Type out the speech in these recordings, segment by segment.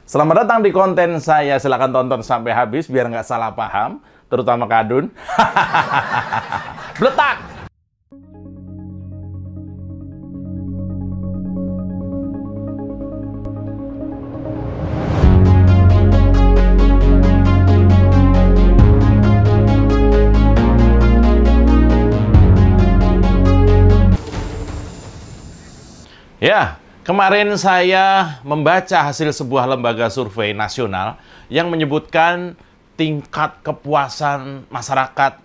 Selamat datang di konten saya. Silahkan tonton sampai habis biar nggak salah paham, terutama Kadun. Bletak! Ya, kemarin saya membaca hasil sebuah lembaga survei nasional yang menyebutkan tingkat kepuasan masyarakat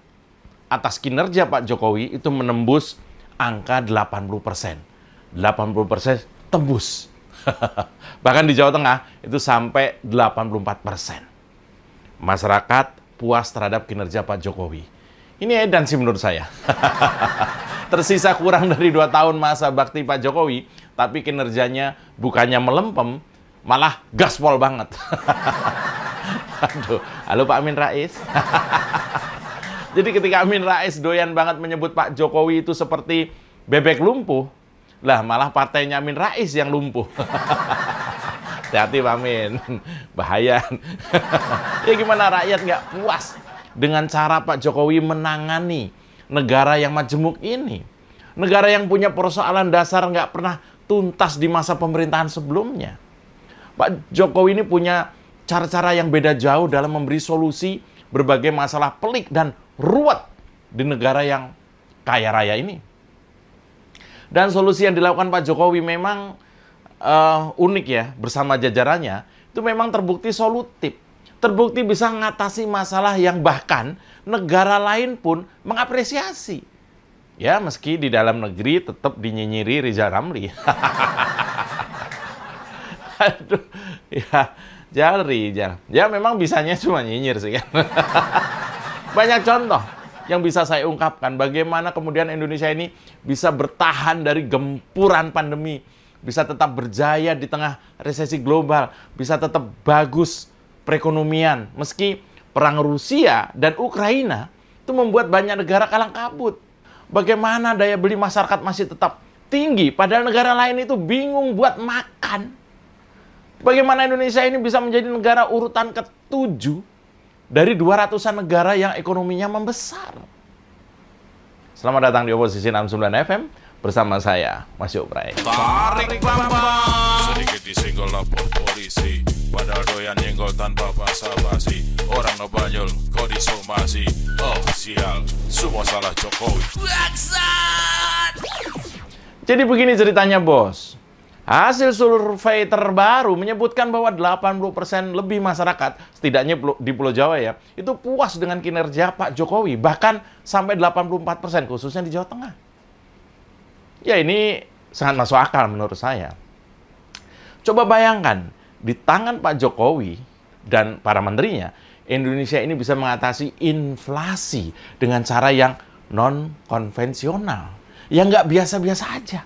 atas kinerja Pak Jokowi itu menembus angka 80%. 80% tembus. Bahkan di Jawa Tengah itu sampai 84%. Masyarakat puas terhadap kinerja Pak Jokowi. Ini edan sih menurut saya. Tersisa kurang dari 2 tahun masa bakti Pak Jokowi, tapi kinerjanya bukannya melempem, malah gaspol banget. Aduh, halo Pak Amin Rais. Jadi ketika Amin Rais doyan banget menyebut Pak Jokowi itu seperti bebek lumpuh, lah malah partainya Amin Rais yang lumpuh. Hati-hati Pak Amin, bahaya. Ya gimana rakyat nggak puas dengan cara Pak Jokowi menangani negara yang majemuk ini. Negara yang punya persoalan dasar nggak pernah tuntas di masa pemerintahan sebelumnya. Pak Jokowi ini punya cara-cara yang beda jauh dalam memberi solusi berbagai masalah pelik dan ruwet di negara yang kaya raya ini. Dan solusi yang dilakukan Pak Jokowi memang unik ya, bersama jajarannya, itu memang terbukti solutif. Terbukti bisa mengatasi masalah yang bahkan negara lain pun mengapresiasi. Ya, meski di dalam negeri tetap dinyinyiri Rizal Ramli. Aduh, ya, Rizal. Ya, memang bisanya cuma nyinyir sih kan. Banyak contoh yang bisa saya ungkapkan bagaimana kemudian Indonesia ini bisa bertahan dari gempuran pandemi, bisa tetap berjaya di tengah resesi global, bisa tetap bagus perekonomian, meski perang Rusia dan Ukraina itu membuat banyak negara kalang kabut. Bagaimana daya beli masyarakat masih tetap tinggi, padahal negara lain itu bingung buat makan. Bagaimana Indonesia ini bisa menjadi negara urutan ke-7 dari 200-an negara yang ekonominya membesar. Selamat datang di Oposisi 69 FM bersama saya, Mas Yopray. Tarik Bambang, sedikit disenggol lapor polisi. Padahal doyan nyenggol tanpa basa-basi. Orang ngebanyol, kau disomasi. Oh sial, semua salah Jokowi. Jadi begini ceritanya bos. Hasil survei terbaru menyebutkan bahwa 80% lebih masyarakat, setidaknya di Pulau Jawa ya, itu puas dengan kinerja Pak Jokowi. Bahkan sampai 84%, khususnya di Jawa Tengah. Ya ini sangat masuk akal menurut saya. Coba bayangkan, di tangan Pak Jokowi dan para menterinya, Indonesia ini bisa mengatasi inflasi dengan cara yang non-konvensional. Yang nggak biasa-biasa aja.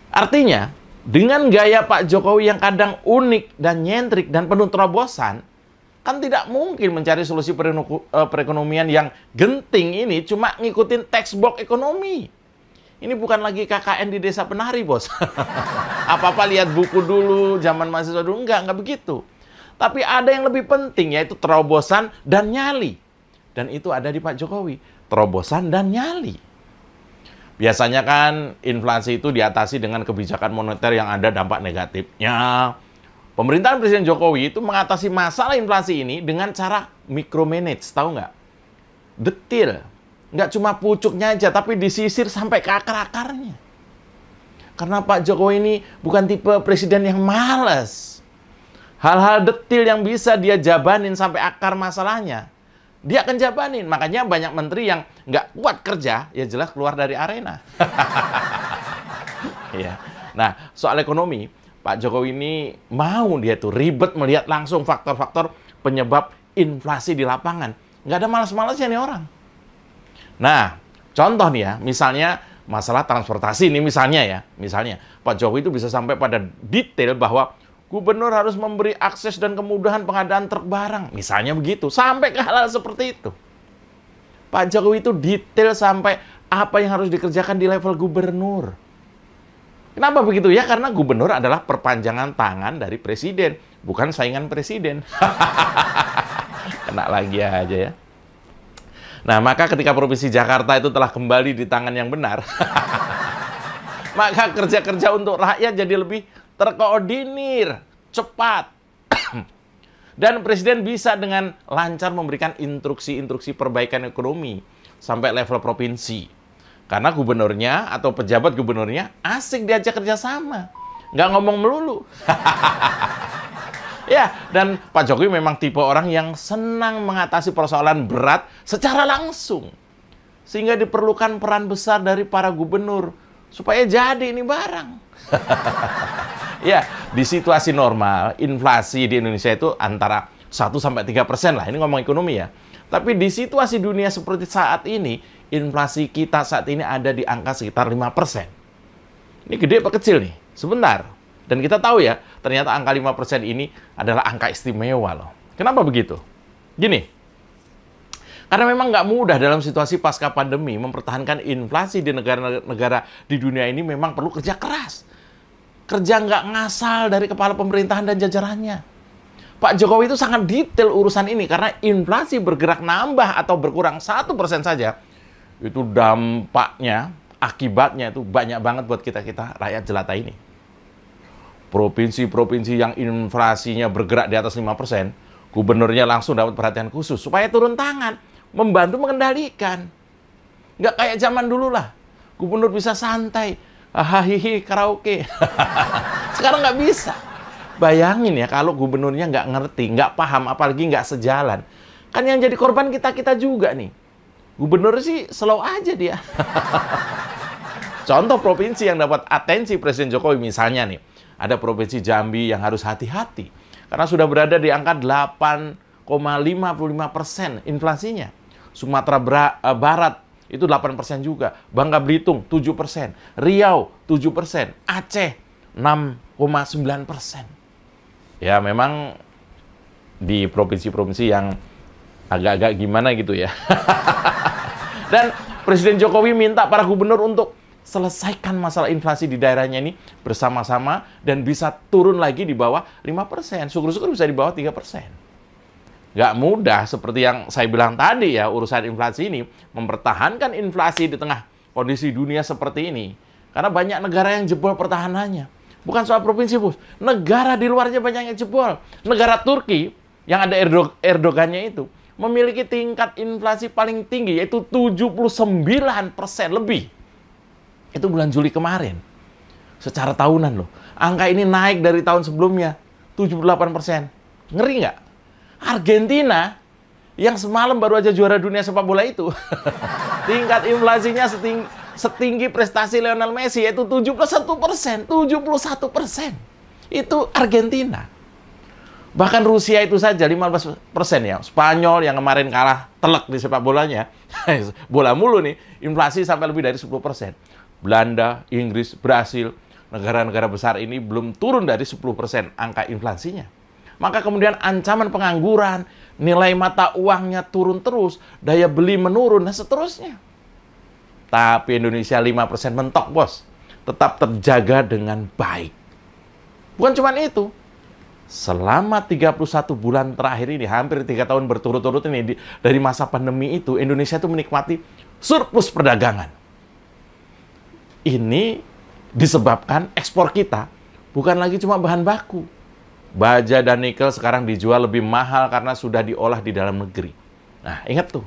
Artinya, dengan gaya Pak Jokowi yang kadang unik dan nyentrik dan penuh terobosan, kan tidak mungkin mencari solusi perekonomian yang genting ini cuma ngikutin textbook ekonomi. Ini bukan lagi KKN di desa penari, bos. Apa-apa lihat buku dulu, zaman mahasiswa dulu. Enggak begitu. Tapi ada yang lebih penting, yaitu terobosan dan nyali. Dan itu ada di Pak Jokowi. Terobosan dan nyali. Biasanya kan inflasi itu diatasi dengan kebijakan moneter yang ada dampak negatifnya. Pemerintahan Presiden Jokowi itu mengatasi masalah inflasi ini dengan cara micromanage, tahu nggak? Detil. Nggak cuma pucuknya aja, tapi disisir sampai ke akar-akarnya. Karena Pak Jokowi ini bukan tipe presiden yang malas. Hal-hal detil yang bisa dia jabanin sampai akar masalahnya, dia akan jabanin. Makanya banyak menteri yang nggak kuat kerja, ya jelas keluar dari arena. Ya. Nah, soal ekonomi, Pak Jokowi ini mau dia tuh ribet melihat langsung faktor-faktor penyebab inflasi di lapangan. Nggak ada malas-malasnya nih orang. Nah, contoh nih ya, misalnya masalah transportasi ini misalnya Pak Jokowi itu bisa sampai pada detail bahwa gubernur harus memberi akses dan kemudahan pengadaan truk barang. Misalnya begitu, sampai ke hal-hal seperti itu. Pak Jokowi itu detail sampai apa yang harus dikerjakan di level gubernur. Kenapa begitu? Ya karena gubernur adalah perpanjangan tangan dari presiden, bukan saingan presiden. Kena lagi aja ya. Nah, maka ketika Provinsi Jakarta itu telah kembali di tangan yang benar, maka kerja-kerja untuk rakyat jadi lebih terkoordinir, cepat. Dan Presiden bisa dengan lancar memberikan instruksi-instruksi perbaikan ekonomi sampai level provinsi. Karena gubernurnya atau pejabat gubernurnya asik diajak kerjasama. Nggak ngomong melulu. Ya, dan Pak Jokowi memang tipe orang yang senang mengatasi persoalan berat secara langsung. Sehingga diperlukan peran besar dari para gubernur supaya jadi ini barang. Ya, di situasi normal, inflasi di Indonesia itu antara 1-3% lah. Ini ngomong ekonomi ya. Tapi di situasi dunia seperti saat ini, inflasi kita saat ini ada di angka sekitar 5%. Ini gede apa kecil nih? Sebentar. Dan kita tahu ya, ternyata angka 5% ini adalah angka istimewa loh. Kenapa begitu? Gini, karena memang nggak mudah dalam situasi pasca pandemi mempertahankan inflasi di negara-negara di dunia ini memang perlu kerja keras. Kerja nggak ngasal dari kepala pemerintahan dan jajarannya. Pak Jokowi itu sangat detail urusan ini karena inflasi bergerak nambah atau berkurang 1% saja. Itu dampaknya, akibatnya itu banyak banget buat kita-kita rakyat jelata ini. Provinsi-provinsi yang inflasinya bergerak di atas 5%, gubernurnya langsung dapat perhatian khusus supaya turun tangan, membantu mengendalikan. Nggak kayak zaman dulu lah. Gubernur bisa santai, hahihi karaoke. Sekarang nggak bisa. Bayangin ya kalau gubernurnya nggak ngerti, nggak paham, apalagi nggak sejalan. Kan yang jadi korban kita-kita juga nih. Gubernur sih slow aja dia. Contoh provinsi yang dapat atensi Presiden Jokowi misalnya nih. Ada Provinsi Jambi yang harus hati-hati. Karena sudah berada di angka 8,55% inflasinya. Sumatera Barat itu 8% juga. Bangka Belitung 7%. Riau 7%. Aceh 6,9%. Ya memang di provinsi-provinsi yang agak-agak gimana gitu ya. Dan Presiden Jokowi minta para gubernur untuk selesaikan masalah inflasi di daerahnya ini bersama-sama dan bisa turun lagi di bawah 5%. Syukur-syukur bisa di bawah 3%. Nggak mudah seperti yang saya bilang tadi ya, urusan inflasi ini, mempertahankan inflasi di tengah kondisi dunia seperti ini. Karena banyak negara yang jebol pertahanannya. Bukan soal provinsi, Bos. Negara di luarnya banyak yang jebol. Negara Turki yang ada Erdogannya itu memiliki tingkat inflasi paling tinggi, yaitu 79% lebih. Itu bulan Juli kemarin. Secara tahunan loh. Angka ini naik dari tahun sebelumnya. 78%. Ngeri nggak? Argentina, yang semalam baru aja juara dunia sepak bola itu. Tingkat inflasinya setinggi prestasi Lionel Messi, yaitu 71%. 71%. Itu Argentina. Bahkan Rusia itu saja 15% ya. Spanyol yang kemarin kalah telak di sepak bolanya. Bola mulu nih. Inflasi sampai lebih dari 10%. Belanda, Inggris, Brasil, negara-negara besar ini belum turun dari 10% angka inflasinya. Maka kemudian ancaman pengangguran, nilai mata uangnya turun terus, daya beli menurun, dan seterusnya. Tapi Indonesia 5% mentok, Bos. Tetap terjaga dengan baik. Bukan cuma itu. Selama 31 bulan terakhir ini, hampir 3 tahun berturut-turut ini, dari masa pandemi itu, Indonesia itu menikmati surplus perdagangan. Ini disebabkan ekspor kita bukan lagi cuma bahan baku. Baja dan nikel sekarang dijual lebih mahal karena sudah diolah di dalam negeri. Nah, ingat tuh.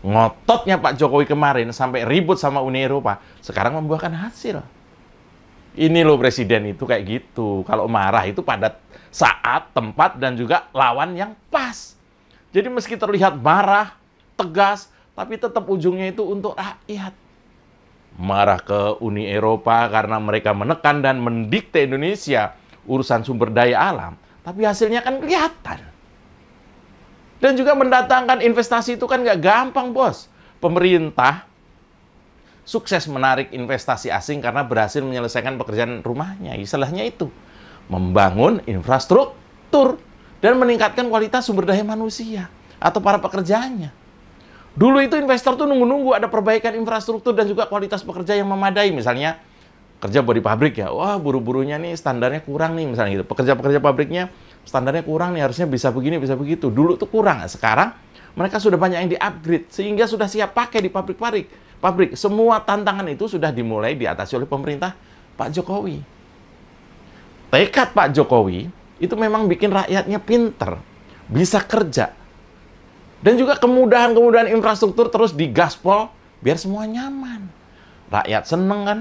Ngototnya Pak Jokowi kemarin sampai ribut sama Uni Eropa, sekarang membuahkan hasil. Ini loh Presiden itu kayak gitu. Kalau marah itu pada saat, tempat, dan juga lawan yang pas. Jadi meski terlihat marah, tegas, tapi tetap ujungnya itu untuk rakyat. Marah ke Uni Eropa karena mereka menekan dan mendikte Indonesia urusan sumber daya alam. Tapi hasilnya kan kelihatan. Dan juga mendatangkan investasi itu kan nggak gampang, Bos. Pemerintah sukses menarik investasi asing karena berhasil menyelesaikan pekerjaan rumahnya. Istilahnya itu. Membangun infrastruktur dan meningkatkan kualitas sumber daya manusia atau para pekerjaannya. Dulu itu investor tuh nunggu-nunggu ada perbaikan infrastruktur dan juga kualitas pekerja yang memadai. Misalnya kerja buat di pabrik ya, wah buru-burunya nih standarnya kurang nih misalnya gitu. Pekerja-pekerja pabriknya standarnya kurang nih, harusnya bisa begini, bisa begitu. Dulu tuh kurang, sekarang mereka sudah banyak yang di-upgrade sehingga sudah siap pakai di pabrik. Semua tantangan itu sudah dimulai diatasi oleh pemerintah Pak Jokowi. Tekad Pak Jokowi itu memang bikin rakyatnya pinter, bisa kerja. Dan juga kemudahan-kemudahan infrastruktur terus digaspol biar semua nyaman. Rakyat seneng kan?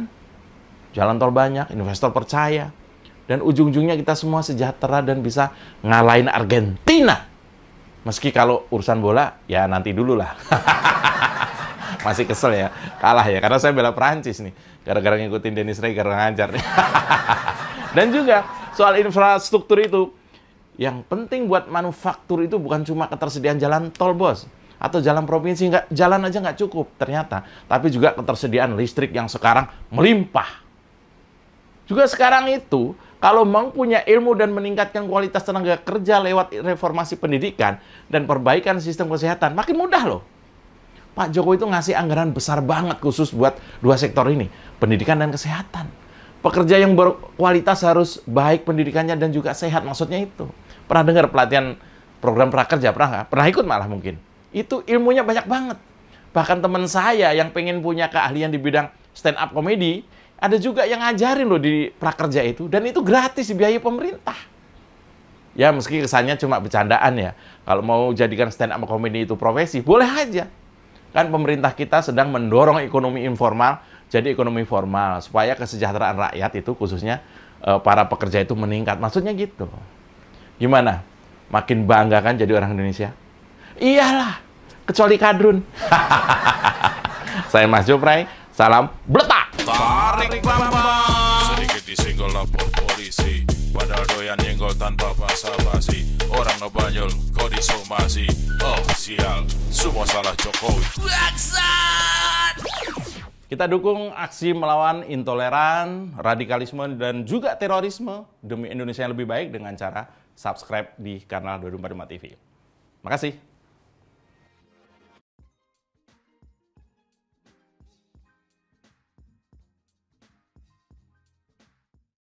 Jalan tol banyak, investor percaya. Dan ujung-ujungnya kita semua sejahtera dan bisa ngalahin Argentina. Meski kalau urusan bola, ya nanti dulu lah. Masih kesel ya, kalah ya. Karena saya bela Prancis nih. Gara-gara ngikutin Dennis Reger ngajar. Dan juga soal infrastruktur itu, yang penting buat manufaktur itu bukan cuma ketersediaan jalan tol, bos. Atau jalan provinsi, jalan aja nggak cukup ternyata. Tapi juga ketersediaan listrik yang sekarang melimpah. Juga sekarang itu, kalau mau punya ilmu dan meningkatkan kualitas tenaga kerja lewat reformasi pendidikan dan perbaikan sistem kesehatan, makin mudah loh. Pak Jokowi itu ngasih anggaran besar banget khusus buat dua sektor ini, pendidikan dan kesehatan. Pekerja yang berkualitas harus baik pendidikannya dan juga sehat, maksudnya itu. Pernah dengar pelatihan program prakerja? Pernah nggak? Pernah ikut malah mungkin. Itu ilmunya banyak banget. Bahkan teman saya yang pengen punya keahlian di bidang stand up comedy, ada juga yang ngajarin loh di prakerja itu, dan itu gratis dibiayai pemerintah. Ya meski kesannya cuma bercandaan ya. Kalau mau jadikan stand up comedy itu profesi, boleh aja. Kan pemerintah kita sedang mendorong ekonomi informal jadi ekonomi formal supaya kesejahteraan rakyat itu khususnya para pekerja itu meningkat. Maksudnya gitu. Gimana? Makin bangga kan jadi orang Indonesia? Iyalah, kecuali kadrun. Saya Mas Jopray, salam bletak. Tarik bambang, sedikit disenggol lapor polisi. Padahal doyan nyenggol tanpa basa-basi. Orang ngebanyol, kok disomasi. Oh sial, semua salah Jokowi. Kita dukung aksi melawan intoleran, radikalisme, dan juga terorisme demi Indonesia yang lebih baik dengan cara subscribe di kanal 24/5 TV. Makasih.